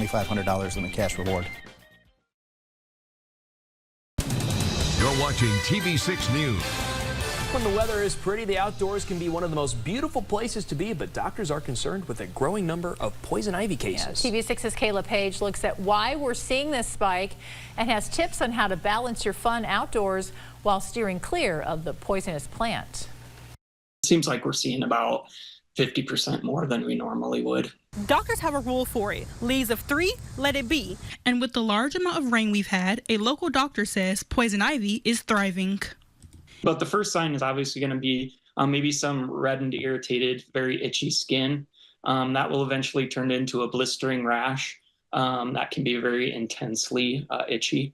$2,500 in a cash reward. You're watching TV6 News. When the weather is pretty, the outdoors can be one of the most beautiful places to be, but doctors are concerned with a growing number of poison ivy cases. Yeah, TV6's Kayla Page looks at why we're seeing this spike and has tips on how to balance your fun outdoors while steering clear of the poisonous plant. It seems like we're seeing about 50% more than we normally would. Doctors have a rule for it. Leaves of 3, let it be. And with the large amount of rain we've had, a local doctor says poison ivy is thriving. But the first sign is obviously going to be maybe some reddened, irritated, very itchy skin. That will eventually turn into a blistering rash that can be very intensely itchy.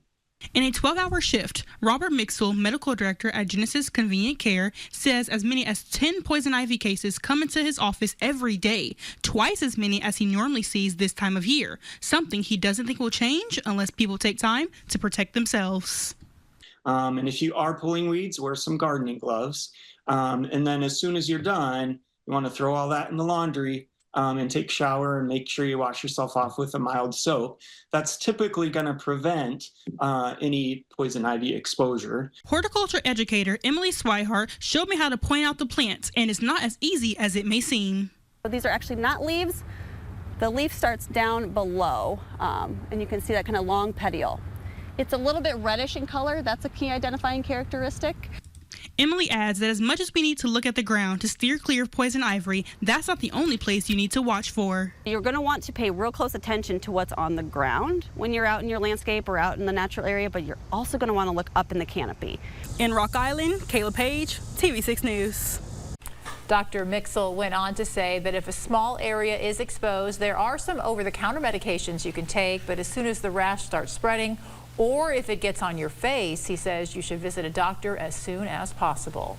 In a 12-hour shift, Robert Mixel, medical director at Genesis Convenient Care, says as many as 10 poison ivy cases come into his office every day, twice as many as he normally sees this time of year, something he doesn't think will change unless people take time to protect themselves. And if you are pulling weeds, wear some gardening gloves. And then as soon as you're done, you want to throw all that in the laundry and take a shower and make sure you wash yourself off with a mild soap. That's typically going to prevent any poison ivy exposure. Horticulture educator Emily Swihart showed me how to point out the plants, and it's not as easy as it may seem. These are actually not leaves. The leaf starts down below, and you can see that kind of long petiole. It's a little bit reddish in color. That's a key identifying characteristic. Emily adds that as much as we need to look at the ground to steer clear of poison ivy, that's not the only place you need to watch for. You're going to want to pay real close attention to what's on the ground when you're out in your landscape or out in the natural area, but you're also going to want to look up in the canopy. In Rock Island, Kayla Page, TV6 News. Dr. Mixel went on to say that if a small area is exposed, there are some over-the-counter medications you can take, but as soon as the rash starts spreading, or if it gets on your face, he says you should visit a doctor as soon as possible.